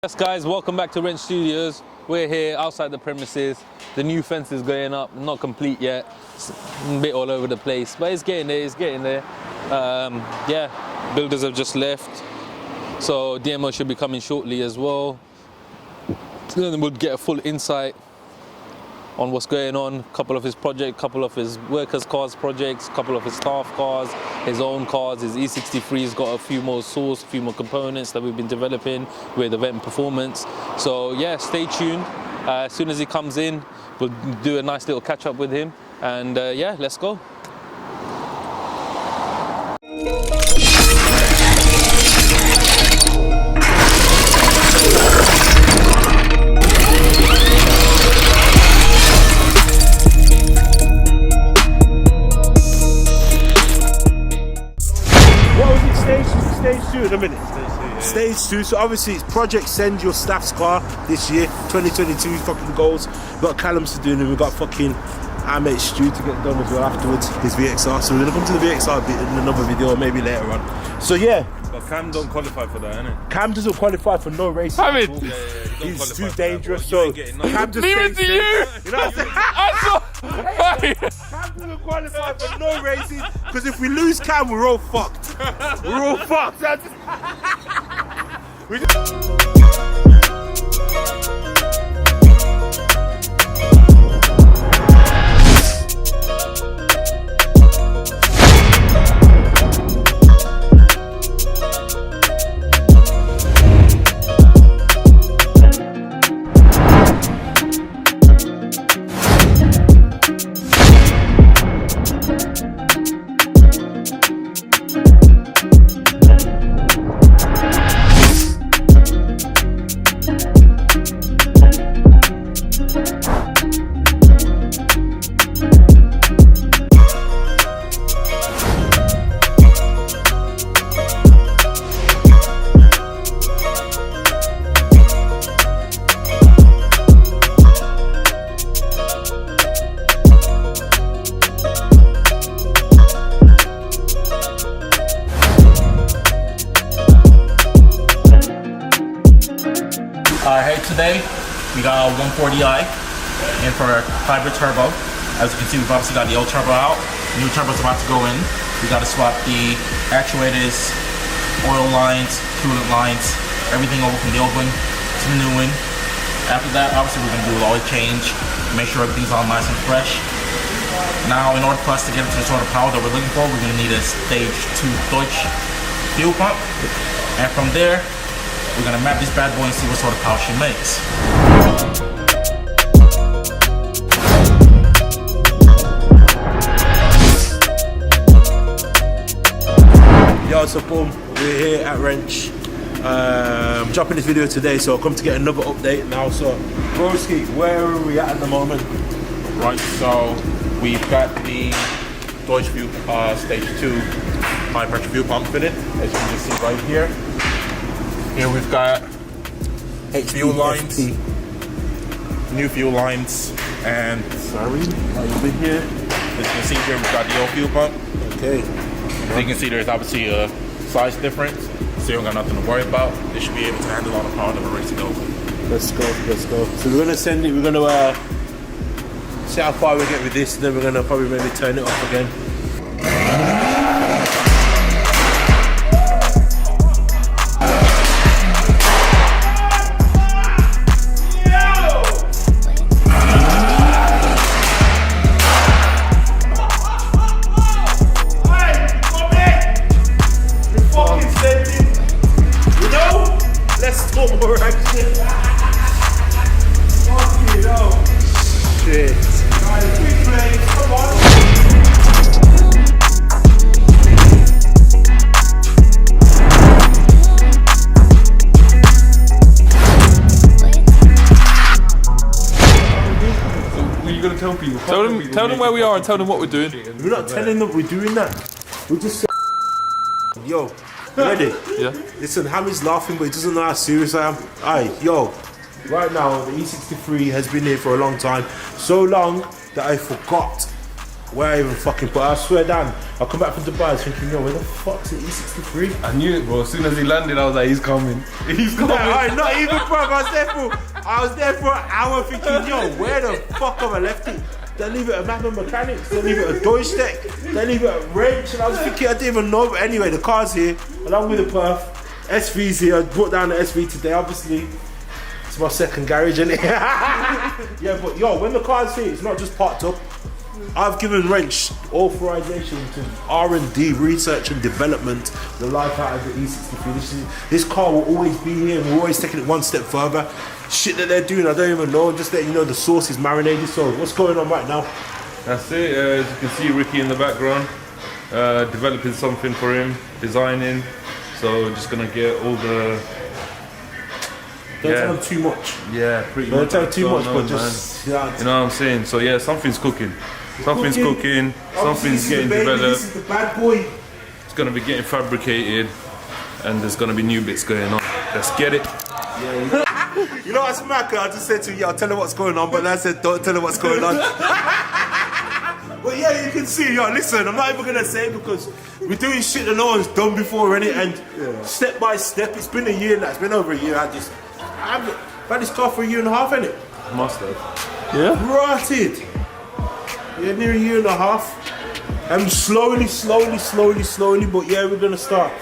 Yes guys, welcome back to Wrench Studios. We're here outside the premises. The new fence is going up, not complete yet. It's a bit all over the place, but it's getting there, yeah, builders have just left. So DMO should be coming shortly as well. Then we'll get a full insight on what's going on, a couple of his projects, a couple of his workers' cars projects, a couple of his staff cars, his own cars. His E63's got a few more source, a few more components that we've been developing with Event Performance. So yeah, stay tuned. As soon as he comes in, we'll do a nice little catch up with him. And yeah, let's go. In a minute. Stage 2, so obviously it's Project Send Your Staff's Car this year, 2022 fucking goals. We've got Callum's to do and we've got fucking our mate Stu to get done as well afterwards, his VXR. So we're gonna come to the VXR bit in another video or maybe later on. So yeah. But Cam don't qualify for that, innit? Cam doesn't qualify for no races. He's too dangerous, so Cam just leave it to you! You know what I'm saying? Cam doesn't qualify for no races, because if we lose Cam, we're all fucked. We're all fucked. Hey, today we got a 140i in for a hybrid turbo. As you can see, we've obviously got the old turbo out. The new turbo's about to go in. We got to swap the actuators, oil lines, coolant lines, everything over from the old one to the new one. After that, obviously we're going to do an oil change, make sure everything's all nice and fresh. Now, in order for us to get into the sort of power that we're looking for, we're going to need a stage 2 Deutsch fuel pump. And from there, we're gonna map this bad boy and see what sort of power she makes. Yo, so boom, we're here at Wrench. I'm dropping this video today, so I'll come to get another update now. So, Broski, where are we at the moment? Right, so we've got the Deutsch fuel stage 2 high pressure fuel pump fitted, as you can just see right here. Here we've got fuel lines, new fuel lines, and over here. As you can see here, we've got the old fuel pump. Okay. As you can see, there's obviously a size difference, so you don't got nothing to worry about. They should be able to handle all the power that we're racing over. Let's go. So we're gonna send it. We're gonna see how far we get with this, and then we're gonna probably maybe turn it off again. Tell them where we are and tell them what we're doing. We're not telling them we're doing that. We're just yo, ready? Yeah. Listen, Hammy's laughing, but he doesn't know how serious I am. Aye, yo, right now the E63 has been here for a long time. So long that I forgot where I even fucking put. I swear down. I come back from Dubai, I was thinking, yo, where the fuck's the E63? I knew it, bro. As soon as he landed, I was like, he's coming. He's coming. Alright, not even, bro. I was there for an hour thinking, yo, where the fuck have I left it? They leave it at Magnum Mechanics, they leave it at Joystick, they leave it at Wrench, and I was thinking, I didn't even know. But anyway, the car's here, along with the Perf. SV's here. I brought down the SV today, obviously. It's my second garage, isn't it? Yeah, but yo, when the car's here, it's not just parked up. I've given Wrench authorization to R&D, research and development, the life out of the E63. This car will always be here, and we're always taking it one step further. Shit that they're doing, I don't even know. Just letting you know the sauce is marinated. So what's going on right now? That's it. As you can see, Ricky in the background, developing something for him, designing. So just gonna get all the. Don't tell them too much. Yeah, pretty Don't much. tell them too much, but man. just You know what I'm saying? So yeah, something's cooking. Something's cooking. Something's getting developed. This is the bad boy. It's gonna be getting fabricated, and there's gonna be new bits going on. Let's get it. Yeah. You know what's mad? I just said to you, I'll tell her what's going on, but I said, don't tell her what's going on. But yeah, you can see, yo, listen, I'm not even gonna say because we're doing shit that no one's done before, innit? And step by step, it's been a year now, it's been over a year. I've had this car for a year and a half, innit? Must have. Yeah. Rotted. Yeah, near a year and a half. And slowly, but yeah, we're gonna start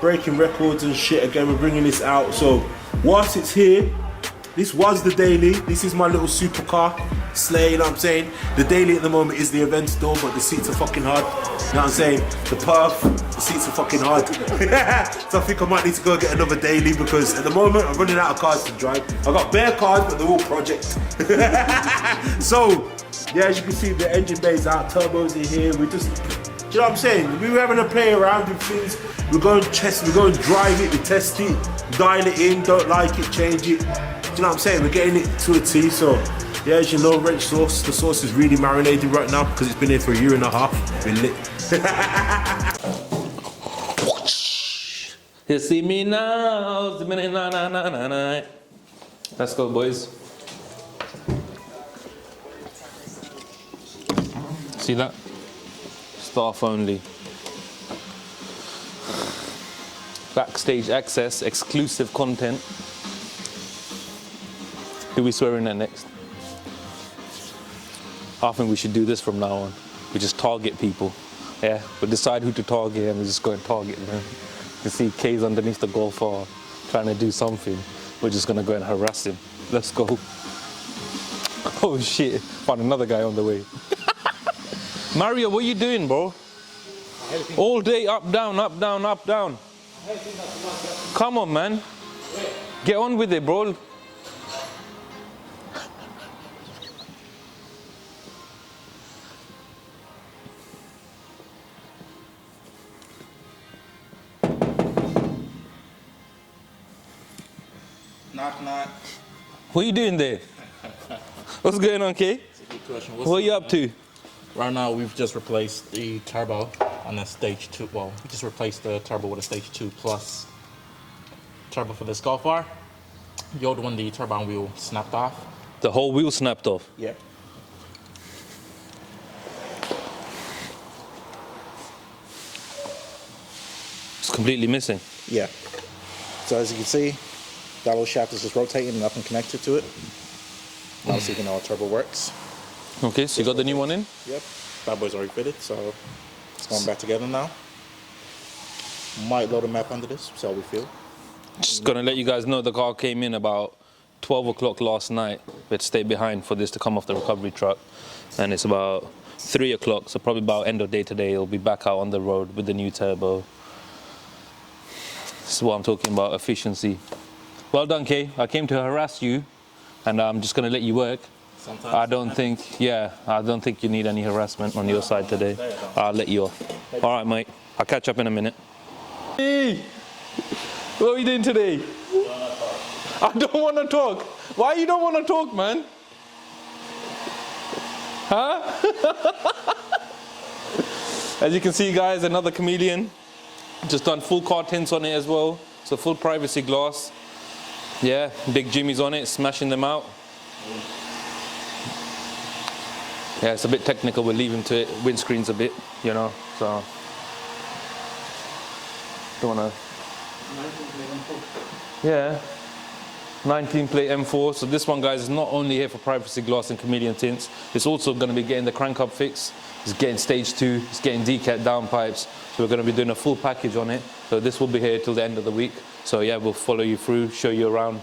breaking records and shit again. We're bringing this out. So whilst it's here, this was the daily. This is my little supercar sleigh, you know what I'm saying? The daily at the moment is the Aventador, but the seats are fucking hard. You know what I'm saying? The Perf, the seats are fucking hard. So I think I might need to go get another daily because at the moment I'm running out of cars to drive. I got bare cars, but they're all project. So, yeah, as you can see, the engine bay's out, turbos are here. We just, do you know what I'm saying? We were having a play around with things. We're going to test, we're going to drive it, we test it, dial it in, don't like it, change it. Do you know what I'm saying? We're getting it to a T, so yeah, as you know, Wrench sauce, the sauce is really marinated right now because it's been here for a year and a half. It's been lit. You see me now, let's go, boys. See that? Staff only. Backstage access, exclusive content. Who we swearing at next? I think we should do this from now on. We just target people. Yeah, we decide who to target and we just go and target them. You see K's underneath the golf car trying to do something. We're just gonna go and harass him. Let's go. Oh shit, found another guy on the way. Mario, what are you doing, bro? All day up, down, up, down, up, down. Come on, man. Get on with it, bro. Knock, knock. What are you doing there? What's going on, Kay? Good question. What are you up to? Right now, we've just replaced the turbo on the stage 2. Well, we just replaced the turbo with a stage 2 plus turbo for this Golf R. The old one, the turbine wheel snapped off. The whole wheel snapped off? Yeah. It's completely missing. Yeah. So as you can see, that little shaft is just rotating, nothing connected to it. Now so you can know how turbo works. Okay, so you got the new one in? Yep. That boy's already fitted, so it's going back together now. Might load a map under this, see how we feel. Just gonna let you guys know the car came in about 12 o'clock last night. We had to stay behind for this to come off the recovery truck. And it's about 3 o'clock, so probably about end of day today, it'll be back out on the road with the new turbo. This is what I'm talking about, efficiency. Well done, Kay. I came to harass you, and I'm just gonna let you work. Sometimes I don't think you need any harassment on your side today. I'll let you off. All right, mate. I'll catch up in a minute. Hey, what are you doing today? I don't want to talk. Why you don't want to talk, man? Huh? As you can see, guys, another chameleon. Just done full car tints on it as well. So full privacy glass. Yeah, big Jimmy's on it, smashing them out. yeah, it's a bit technical. We're leaving to it. Windscreen's a bit, you know, so don't wanna. Yeah, 19 plate M4. So this one, guys, is not only here for privacy glass and chameleon tints. It's also going to be getting the crank up fix. It's getting stage 2. It's getting decat downpipes. So we're going to be doing a full package on it. So this will be here till the end of the week. So yeah, we'll follow you through, show you around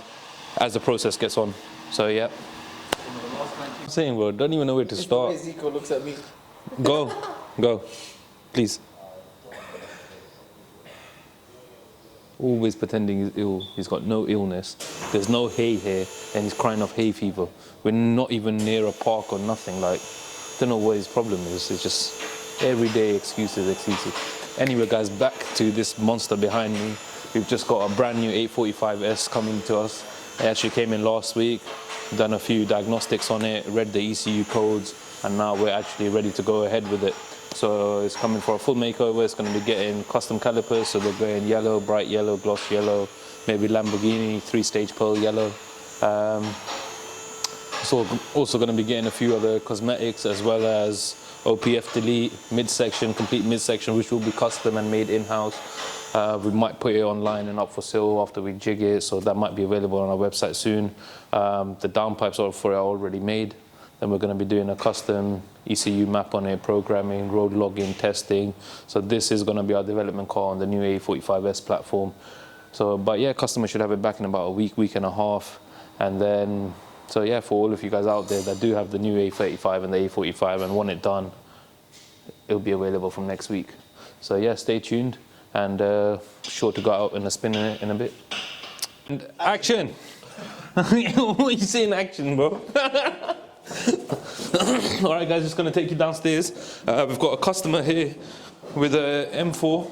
as the process gets on. So yeah. I'm saying, bro, don't even know where to start. Zico looks at me. Go, please. Always pretending he's ill. He's got no illness. There's no hay here, and he's crying off hay fever. We're not even near a park or nothing. Like, don't know what his problem is. It's just everyday excuses. Anyway, guys, back to this monster behind me. We've just got a brand new 845S coming to us. It actually came in last week. Done a few diagnostics on it, read the ECU codes, and now we're actually ready to go ahead with it. So it's coming for a full makeover. It's going to be getting custom calipers, so they're going yellow, bright yellow, gloss yellow, maybe Lamborghini 3-stage pearl yellow. So also going to be getting a few other cosmetics, as well as OPF delete, midsection, complete midsection, which will be custom and made in-house. We might put it online and up for sale after we jig it, so that might be available on our website soon. The downpipes for it are already made. Then we're going to be doing a custom ECU map on it, programming, road logging, testing. So this is going to be our development car on the new A45S platform. So, but yeah, customers should have it back in about a week, week and a half. And then, so yeah, for all of you guys out there that do have the new A35 and the A45 and want it done, it'll be available from next week. So yeah, stay tuned, and sure to go out and spin in a bit. And action! What are you saying, action, bro? All right, guys, just going to take you downstairs. We've got a customer here with a M4.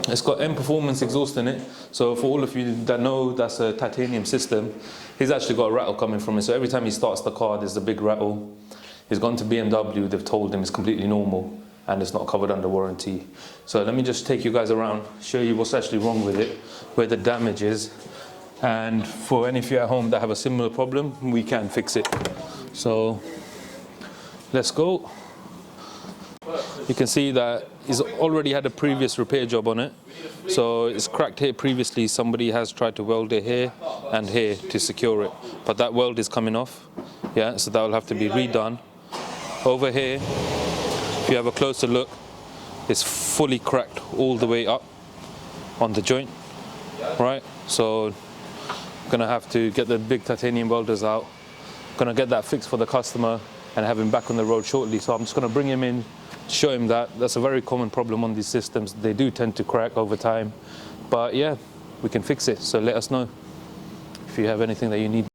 It's got M Performance exhaust in it. So for all of you that know, that's a titanium system. He's actually got a rattle coming from it. So every time he starts the car, there's a big rattle. He's gone to BMW. They've told him it's completely normal and it's not covered under warranty. So let me just take you guys around, show you what's actually wrong with it, where the damage is. And for any of you at home that have a similar problem, we can fix it. So let's go. You can see that he's already had a previous repair job on it. So it's cracked here previously. Somebody has tried to weld it here and here to secure it. But that weld is coming off. Yeah, so that will have to be redone. Over here, if you have a closer look, it's fully cracked all the way up on the joint. Right? So gonna have to get the big titanium welders out. Gonna get that fixed for the customer and have him back on the road shortly. So I'm just gonna bring him in, show him that. That's a very common problem on these systems. They do tend to crack over time. But yeah, we can fix it. So let us know if you have anything that you need.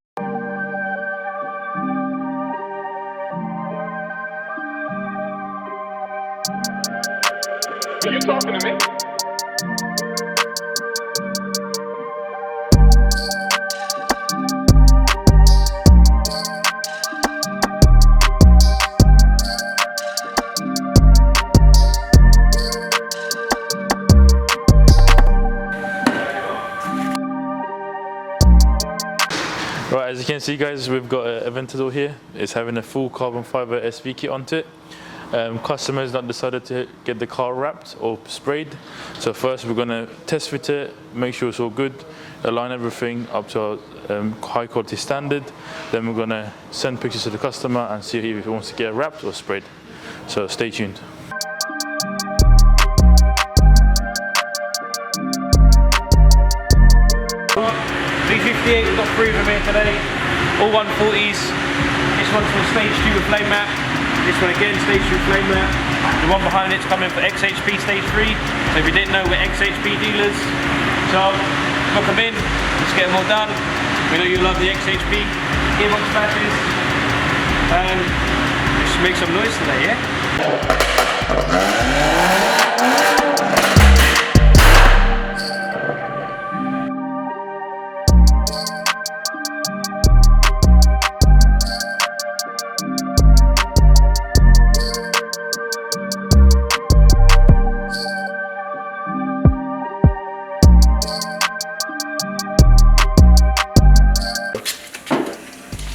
Are you talking to me? Right, as you can see, guys, we've got an Aventador here. It's having a full carbon fiber SV kit onto it. Customers not decided to get the car wrapped or sprayed. So first we're going to test fit it, make sure it's all good, align everything up to our high quality standard. Then we're going to send pictures to the customer and see if he wants to get wrapped or sprayed. So stay tuned. V58, we've got 3 of them here today, all 140s. This one's for stage 2 with flame map. This one again, stage 2 flame map. The one behind it's coming for XHP stage 3. So if you didn't know, we're XHP dealers. So book them in, let's get them all done. We know you love the XHP gearbox patches. And let's make some noise today, yeah?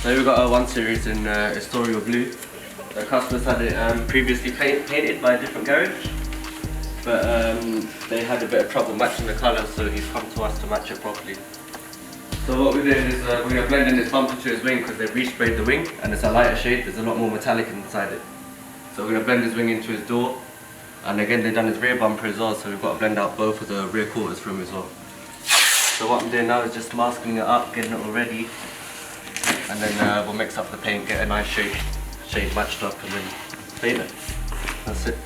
So we've got our 1 Series in Astoria Blue. The customers had it previously painted by a different garage, but they had a bit of trouble matching the colour, so he's come to us to match it properly. So what we're doing is we're going to blend in this bumper to his wing because they've resprayed the wing and it's a lighter shade, there's a lot more metallic inside it. So we're going to blend his wing into his door, and again they've done his rear bumper as well, so we've got to blend out both of the rear quarters from him as well. So what I'm doing now is just masking it up, getting it all ready, and then we'll mix up the paint, get a nice shade matched up, and then paint it. That's it.